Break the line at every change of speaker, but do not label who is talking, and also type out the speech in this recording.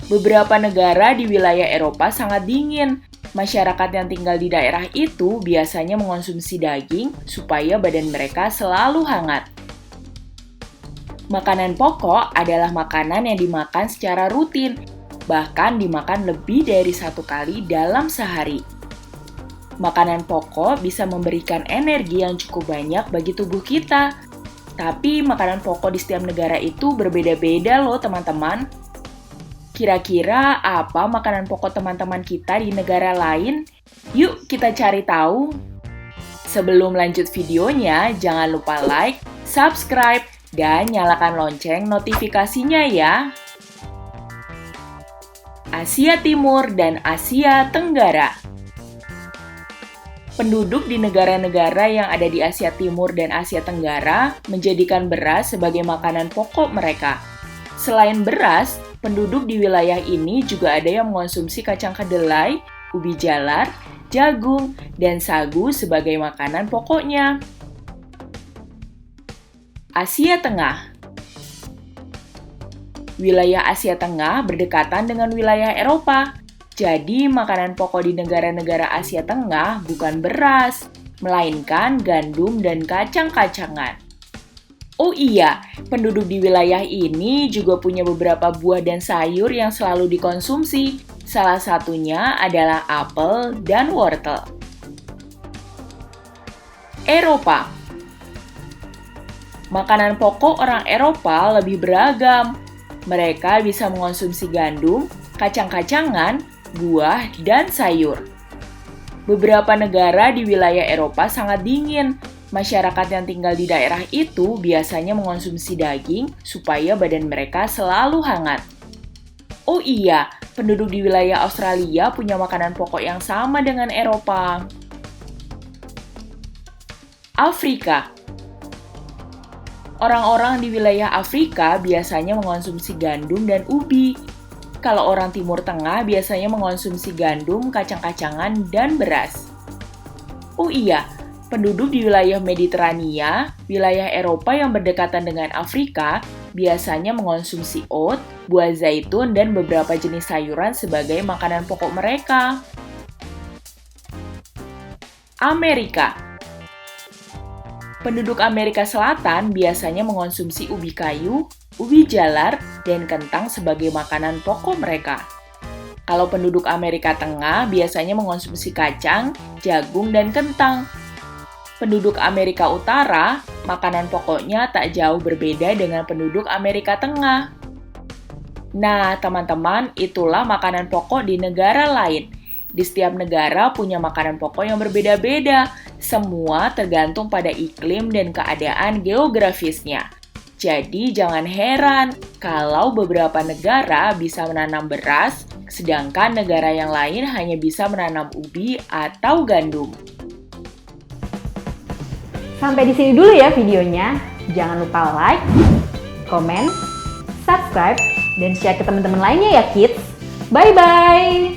Beberapa negara di wilayah Eropa sangat dingin. Masyarakat yang tinggal di daerah itu biasanya mengonsumsi daging supaya badan mereka selalu hangat. Makanan pokok adalah makanan yang dimakan secara rutin, bahkan dimakan lebih dari 1 kali dalam sehari. Makanan pokok bisa memberikan energi yang cukup banyak bagi tubuh kita. Tapi makanan pokok di setiap negara itu berbeda-beda loh teman-teman. Kira-kira apa makanan pokok teman-teman kita di negara lain? Yuk kita cari tahu. Sebelum lanjut videonya, jangan lupa like, subscribe, dan nyalakan lonceng notifikasinya ya. Asia Timur dan Asia Tenggara. Penduduk di negara-negara yang ada di Asia Timur dan Asia Tenggara menjadikan beras sebagai makanan pokok mereka. Selain beras, penduduk di wilayah ini juga ada yang mengonsumsi kacang kedelai, ubi jalar, jagung, dan sagu sebagai makanan pokoknya. Asia Tengah. Wilayah Asia Tengah berdekatan dengan wilayah Eropa. Jadi, makanan pokok di negara-negara Asia Tengah bukan beras, melainkan gandum dan kacang-kacangan. Oh iya, penduduk di wilayah ini juga punya beberapa buah dan sayur yang selalu dikonsumsi. Salah satunya adalah apel dan wortel. Eropa. Makanan pokok orang Eropa lebih beragam. Mereka bisa mengonsumsi gandum, kacang-kacangan, buah, dan sayur. Beberapa negara di wilayah Eropa sangat dingin. Masyarakat yang tinggal di daerah itu biasanya mengonsumsi daging supaya badan mereka selalu hangat. Oh iya, penduduk di wilayah Australia punya makanan pokok yang sama dengan Eropa. Afrika. Orang-orang di wilayah Afrika biasanya mengonsumsi gandum dan ubi. Kalau orang Timur Tengah biasanya mengonsumsi gandum, kacang-kacangan, dan beras. Oh iya, penduduk di wilayah Mediterania, wilayah Eropa yang berdekatan dengan Afrika, biasanya mengonsumsi oat, buah zaitun, dan beberapa jenis sayuran sebagai makanan pokok mereka. Amerika. Penduduk Amerika Selatan biasanya mengonsumsi ubi kayu, ubi jalar, dan kentang sebagai makanan pokok mereka. Kalau penduduk Amerika Tengah biasanya mengonsumsi kacang, jagung, dan kentang. Penduduk Amerika Utara, makanan pokoknya tak jauh berbeda dengan penduduk Amerika Tengah. Nah, teman-teman, itulah makanan pokok di negara lain. Di setiap negara punya makanan pokok yang berbeda-beda. Semua tergantung pada iklim dan keadaan geografisnya. Jadi, jangan heran kalau beberapa negara bisa menanam beras, sedangkan negara yang lain hanya bisa menanam ubi atau gandum.
Sampai di sini dulu ya videonya. Jangan lupa like, komen, subscribe, dan share ke teman-teman lainnya ya kids. Bye-bye!